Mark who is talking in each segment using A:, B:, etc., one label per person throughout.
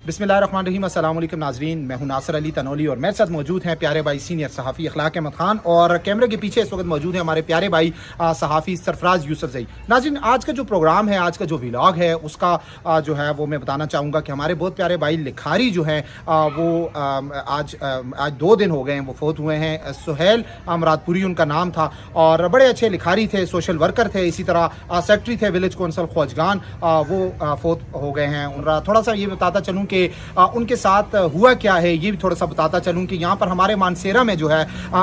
A: बिस्मिल्लाहिर्रहमानिर्रहीम, अस्सलाम वालेकुम नाज़रीन। मैं हूं नासिर अली तनोली और मेरे साथ मौजूद हैं प्यारे भाई सीनियर सहाफ़ी अखलाक अहमद खान और कैमरे के पीछे इस वक्त मौजूद हैं हमारे प्यारे भाई सहाफ़ी सरफराज यूसुफजई। नाज़रीन, आज का जो प्रोग्राम है, आज का जो व्लॉग है, उसका जो है वो मैं बताना चाहूँगा कि हमारे बहुत प्यारे भाई लिखारी जो हैं वो आज 2 दिन हो गए हैं वो फोत हुए हैं। सुहेल मुरादपुरी उनका नाम था और बड़े अच्छे लिखारी थे, सोशल वर्कर थे, इसी तरह सेक्रेटरी थे विलेज कौंसल ख्वाजगान, वो फोत हो गए हैं। उनका थोड़ा सा ये बताता चलूँ कि उनके साथ हुआ क्या है, ये भी थोड़ा सा बताता चलूँ कि यहाँ पर हमारे मानसेरा में जो है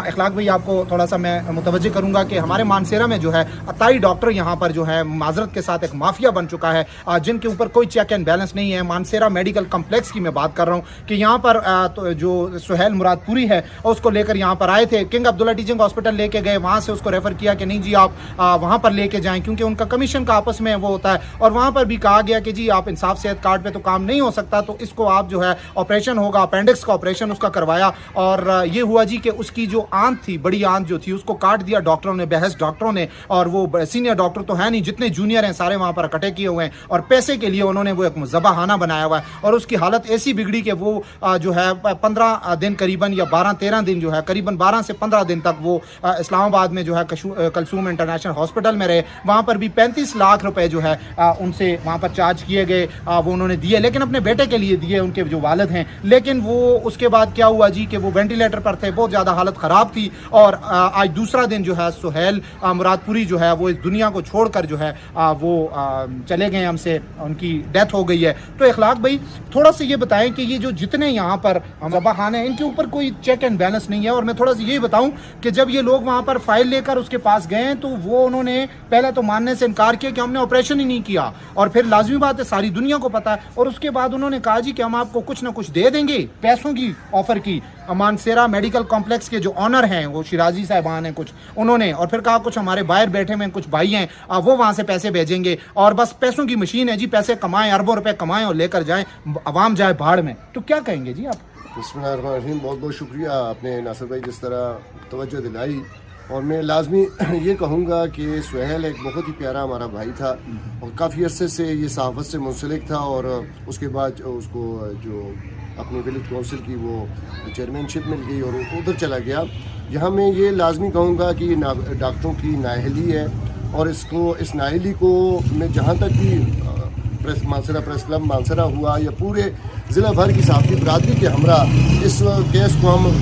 A: इखलाक भाई आपको थोड़ा सा मैं मुतवज्जे करूँगा कि हमारे मानसेरा में जो है अताई डॉक्टर यहाँ पर जो है माजरत के साथ एक माफिया बन चुका है, जिनके ऊपर कोई चेक एंड बैलेंस नहीं है। मानसेरा मेडिकल कम्प्लेक्स की मैं बात कर रहा हूँ कि यहाँ पर तो जो सुहेल मुरादपुरी है उसको लेकर यहाँ पर आए थे, किंग अब्दुल्ला टीचिंग हॉस्पिटल लेके गए, वहाँ से उसको रेफर किया कि नहीं जी आप वहाँ पर लेके जाएं क्योंकि उनका कमीशन का आपस में वो होता है। और वहाँ पर भी कहा गया कि जी आप इंसाफ सेहत कार्ड पे तो काम नहीं हो सकता, तो इसको आप जो है ऑपरेशन होगा, अपेंडिक्स का ऑपरेशन उसका करवाया। और ये हुआ जी कि उसकी जो आंत थी, बड़ी आंत जो थी, उसको काट दिया डॉक्टरों ने, बहस डॉक्टरों ने। और वो सीनियर डॉक्टर तो है नहीं, जितने जूनियर हैं सारे वहाँ पर इकट्ठे किए हुए हैं और पैसे के लिए उन्होंने वो एक ज़बाहाना बनाया हुआ है। और उसकी हालत ऐसी बिगड़ी कि वो जो है 15 दिन करीबन या 12-13 दिन जो है करीबन 12 से 15 दिन तक वो इस्लामाबाद में जो है कलसूम इंटरनेशनल हॉस्पिटल में रहे। वहाँ पर भी 35 लाख रुपए जो है उनसे वहाँ पर चार्ज किए गए, वो उन्होंने दिए, लेकिन अपने बेटे के लिए दिए, उनके जो वालिद हैं। लेकिन वो उसके बाद क्या हुआ जी कि वो वेंटिलेटर पर थे, बहुत ज़्यादा हालत ख़राब थी। और आज दूसरा दिन जो है सुहेल मुरादपुरी जो है वो इस दुनिया को छोड़कर जो है वो चले गए, हमसे उनकी डेथ हो गई है। तो इखलाक भाई थोड़ा सा ये बताएं कि ये जो जितने यहाँ पर ज़बाहाने हैं इनके ऊपर कोई चेक एंड बैलेंस नहीं है। और मैं थोड़ा सा ये बताऊं कि जब ये लोग वहाँ पर फाइल लेकर उसके पास गए तो वो उन्होंने पहले तो मानने से इनकार किया कि हमने ऑपरेशन ही नहीं किया, और फिर लाजमी बात है सारी दुनिया को पता है। और उसके बाद उन्होंने कहा जी कि हम आपको कुछ ना कुछ दे देंगे, पैसों की ऑफर की। मानसेरा मेडिकल कॉम्प्लेक्स के जो ऑनर हैं वो शिराजी साहिबान हैं कुछ, उन्होंने और फिर कहा कुछ हमारे बाहर बैठे हुए कुछ भाई हैं वो वहाँ से पैसे भेजेंगे और बस पैसों की मशीन है जी, पैसे कमाएं, अरबों रुपए कमाएं और लेकर जाएं, अवाम जाए भाड़ में। तो क्या कहेंगे जी आप?
B: बिस्मिल्लाहिर्रहमानिर्रहीम, बहुत बहुत शुक्रिया आपने नासिर भाई जिस तरह तवज्जो दिलाई। और मैं लाजमी ये कहूँगा कि सुहेल एक बहुत ही प्यारा हमारा भाई था और काफ़ी अरसे से ये सहाफ़त से मुंसलिक था। और उसके बाद उसको जो अपनी विलेज काउंसिल की वो चेयरमैनशिप मिल गई और उधर चला गया। यहाँ मैं ये लाजमी कहूँगा कि ये डॉक्टरों की नाअहली है और इसको इस नाअहली को मैं जहाँ तक भी मानसरा प्रेस क्लब मानसरा हुआ या पूरे ज़िला भर की सहाफ़ी बरादरी के हमरा इस केस को हम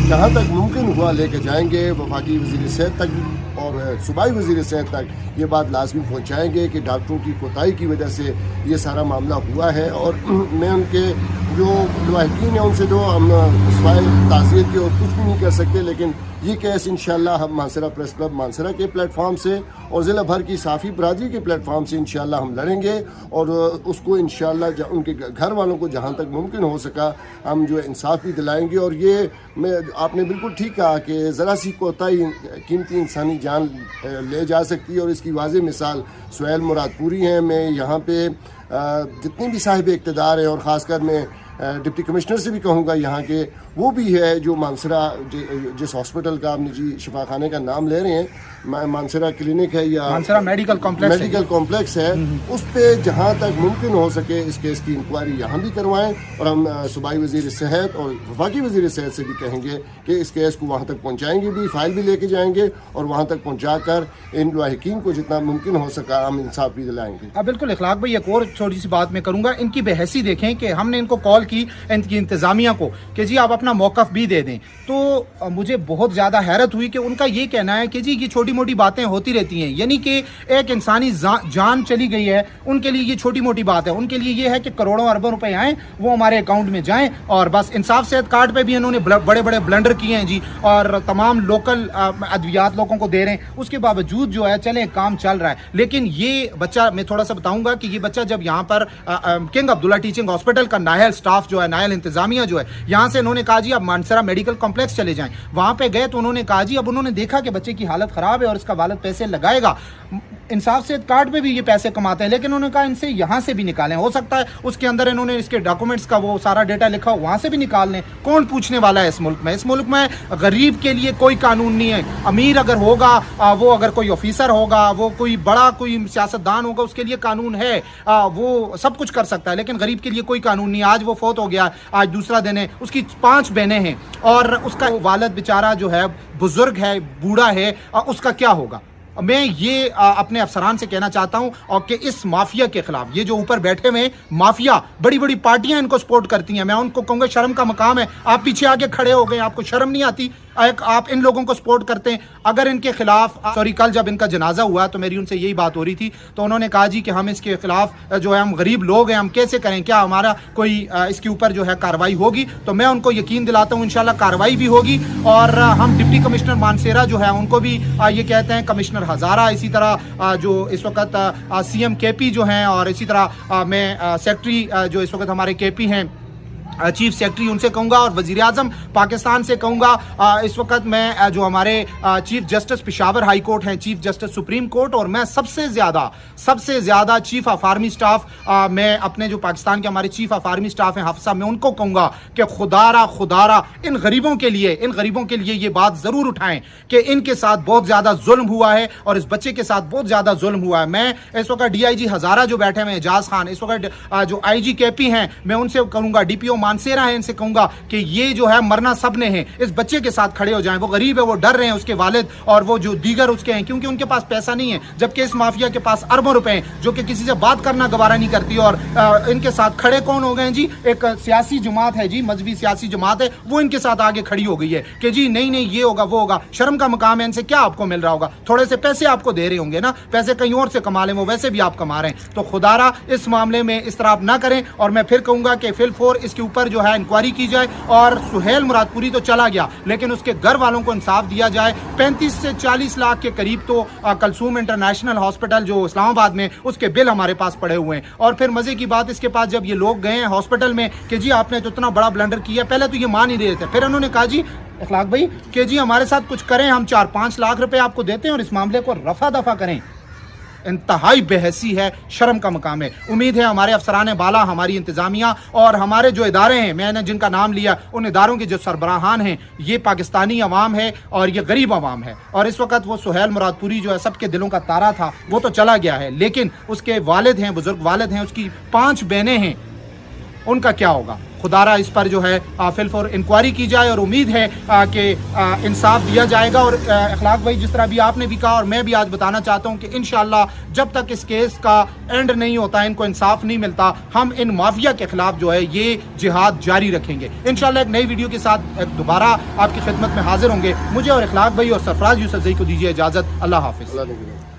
B: जहाँ तक मुमकिन हुआ लेके जाएंगे, वफाकी वज़ीर सेहत तक और सूबाई वज़ीर सेहत तक ये बात लाजमी पहुँचाएँगे कि डॉक्टरों की कोताही की वजह से ये सारा मामला हुआ है। और मैं उनके जो लवाहिकीन हैं उनसे जो हम सवाए ताज़ियत के और कुछ भी नहीं कर सकते, लेकिन ये केस इंशाअल्लाह हम मानसरा प्रेस क्लब मानसरा के प्लेटफॉर्म से और ज़िला भर की साफ़ी बरादरी के प्लेटफॉर्म से इंशाअल्लाह हम लड़ेंगे और उसको इंशाअल्लाह उनके घर वालों को जहाँ तक मुमकिन हो सका हम जो इंसाफ भी दिलाएंगे। और ये मैं आपने बिल्कुल ठीक कहा कि ज़रा सी कोताही कीमती इंसानी जान ले जा सकती है और इसकी वाज़ेह मिसाल सुहेल मुरादपुरी हैं। मैं यहाँ पे जितने भी साहिब इक़्तिदार हैं और ख़ासकर मैं डिप्टी कमिश्नर से भी कहूँगा यहाँ के वो भी है जो मानसरा जिस हॉस्पिटल का आपने जी शिफाखाने का नाम ले रहे हैं, मानसरा क्लिनिक है या
A: मानसरा मेडिकल
B: कॉम्प्लेक्स है, उस पर जहाँ तक मुमकिन हो सके इस केस की इंक्वायरी यहाँ भी करवाएं। और हम सूबाई वज़ीर सेहत और वफाकी वज़ीर सेहत से भी कहेंगे कि इस केस को वहाँ तक पहुँचाएंगे भी, फाइल भी लेके जाएंगे और वहाँ तक पहुँचा कर इन लाहिकीन को जितना मुमकिन हो सका हम इंसाफ भी दिलाएंगे।
A: हाँ बिल्कुल इखलाक भाई, एक और छोटी सी बात मैं करूँगा, इनकी बेहसी देखें कि हमने इनको कॉल की इनकी इंतज़ामिया को कि जी आप अपना मौक़िफ़ भी दे दें, तो मुझे बहुत ज़्यादा हैरत हुई कि उनका ये कहना है कि जी ये छोटी मोटी बातें होती रहती हैं, यानी कि एक इंसानी जान चली गई है, उनके लिए ये छोटी मोटी बात है। उनके लिए ये है कि करोड़ों अरबों रुपए आएँ, वो हमारे अकाउंट में जाएँ और बस। इंसाफ सेहत कार्ड पे भी इन्होंने बड़े बड़े ब्लंडर किए हैं जी और तमाम लोकल अद्वियात लोगों को दे रहे हैं, उसके बावजूद जो है चले काम चल रहा है। लेकिन ये बच्चा, मैं थोड़ा सा बताऊंगा कि ये बच्चा जब यहाँ पर किंग अब्दुल्ला टीचिंग हॉस्पिटल का नायल स्टाफ जो है, नायल इंतजामिया जो है, यहाँ से इन्होंने कहा जी आप मानसरा मेडिकल कॉम्प्लेक्स चले जाएं, वहाँ पे गए तो उन्होंने कहा जी, अब उन्होंने देखा कि बच्चे की हालत ख़राब है और इसका वालिद पैसे लगाएगा। इंसाफ से कार्ड पे भी ये पैसे कमाते हैं, लेकिन उन्होंने कहा इनसे यहाँ से भी निकालें। हो सकता है उसके अंदर इन्होंने इसके डॉक्यूमेंट्स का वो सारा डेटा लिखा हो, वहाँ से भी निकाल लें। कौन पूछने वाला है इस मुल्क में? इस मुल्क में गरीब के लिए कोई कानून नहीं है। अमीर अगर होगा, वो अगर कोई ऑफिसर होगा, वो कोई बड़ा कोई सियासतदान होगा, उसके लिए कानून है, वो सब कुछ कर सकता है, लेकिन गरीब के लिए कोई कानून नहीं। आज वो फोत हो गया, आज दूसरा दिन है, उसकी 5 बहनें हैं और उसका वालिद बेचारा जो है बुजुर्ग है, बूढ़ा है, उसका क्या होगा? मैं ये अपने अफसरान से कहना चाहता हूं और कि इस माफिया के खिलाफ, ये जो ऊपर बैठे हुए माफिया, बड़ी बड़ी पार्टियां इनको सपोर्ट करती हैं, मैं उनको कहूंगा शर्म का मकाम है, आप पीछे आके खड़े हो गए, आपको शर्म नहीं आती? आप इन लोगों को सपोर्ट करते हैं। अगर इनके खिलाफ, सॉरी, कल जब इनका जनाजा हुआ तो मेरी उनसे यही बात हो रही थी, तो उन्होंने कहा जी कि हम इसके खिलाफ जो है, हम गरीब लोग हैं, हम कैसे करें, क्या हमारा कोई इसके ऊपर जो है कार्रवाई होगी? तो मैं उनको यकीन दिलाता हूँ इंशाल्लाह कार्रवाई भी होगी। और हम डिप्टी कमिश्नर मानसेरा जो है उनको भी ये कहते हैं, कमिश्नर हजारा, इसी तरह जो इस वक्त CM KP जो हैं, और इसी तरह मैं सेक्रेटरी जो इस वक्त हमारे KP हैं, चीफ सेक्रेटरी, उनसे कहूँगा, और वजीर आजम पाकिस्तान से कहूँगा। इस वक्त मैं जो हमारे chief justice Peshawar high court हैं, चीफ जस्टिस सुप्रीम कोर्ट, और मैं सबसे ज़्यादा चीफ ऑफ आर्मी स्टाफ, मैं अपने जो पाकिस्तान के हमारे चीफ ऑफ आर्मी स्टाफ हैं हाफिज साहब, मैं उनको कहूँगा कि खुदारा इन गरीबों के लिए ये बात ज़रूर उठाएं कि इनके साथ बहुत ज़्यादा जुल्म हुआ है और इस बच्चे के साथ बहुत ज़्यादा जुल्म हुआ है। मैं इस वक्त DIG हज़ारा जो बैठे हुए हैं, एजाज खान, इस वक्त जो IG KP हैं, मैं उनसे कहूँगा, DPO मानसेरा है, इनसे कहूंगा कि ये जो है मरना सबने है, इस बच्चे के साथ खड़े हो जाएं। वो गरीब है, वो डर रहे हैं, उसके वालिद और वो जो दीगर उसके हैं, क्योंकि उनके पास पैसा नहीं है, जबकि इस माफिया के पास अरबों रुपए हैं, जो कि किसी से बात करना गवारा नहीं करती। और इनके साथ खड़े कौन हो गए जी? एक सियासी जमात है जी, मजहबी सियासी जमात है, वो इनके साथ आगे खड़ी हो गई है कि जी नहीं ये होगा, वो होगा। शर्म का मकाम है, इनसे क्या आपको मिल रहा होगा? थोड़े से पैसे आपको दे रहे होंगे ना, पैसे कहीं और से कमा लें, वो वैसे भी आप कमा रहे हैं। तो खुदारा इस मामले में इस तरह आप ना करें। और मैं फिर कहूंगा कि फिल4 इसके ऊपर जो है इंक्वायरी की जाए। और सुहेल मुरादपुरी तो चला गया, लेकिन उसके घर वालों को इंसाफ दिया जाए। 35 से 40 लाख के करीब तो कलसूम इंटरनेशनल हॉस्पिटल जो इस्लामाबाद में, उसके बिल हमारे पास पड़े हुए हैं। और फिर मजे की बात, इसके पास जब ये लोग गए हैं हॉस्पिटल में कि जी आपने तो इतना बड़ा ब्लंडर किया, पहले तो ये मान ही रहे थे, फिर उन्होंने कहा जी इखलाक भाई कि जी हमारे साथ कुछ करें, हम 4-5 लाख रुपए आपको देते हैं और इस मामले को रफा दफा करें। इंतहाई बेहसी है, शर्म का मकाम है। उम्मीद है हमारे अफसरान बाला, हमारी इंतजामिया और हमारे जो इदारे हैं, मैंने जिनका नाम लिया, उन इदारों के जो सरबराहान हैं, ये पाकिस्तानी अवाम है और ये गरीब अवाम है। और इस वक्त वो सुहेल मुरादपुरी जो है सबके दिलों का तारा था, वो तो चला गया है, लेकिन उसके वालिद हैं, बुजुर्ग वालिद हैं, उसकी 5 बहनें हैं, उनका क्या होगा? खुदारा इस पर जो है फिल4 इंक्वायरी की जाए और उम्मीद है कि इंसाफ दिया जाएगा। और इखलाक भाई, जिस तरह भी आपने भी कहा और मैं भी आज बताना चाहता हूं कि इंशाअल्लाह जब तक इस केस का एंड नहीं होता, इनको इंसाफ नहीं मिलता, हम इन माफिया के खिलाफ जो है ये जिहाद जारी रखेंगे। इंशाअल्लाह एक नई वीडियो के साथ दोबारा आपकी खिदमत में हाजिर होंगे। मुझे और इखलाक भाई और सरफराज यूसुफजई को दीजिए इजाज़त। अल्लाह हाफिज़।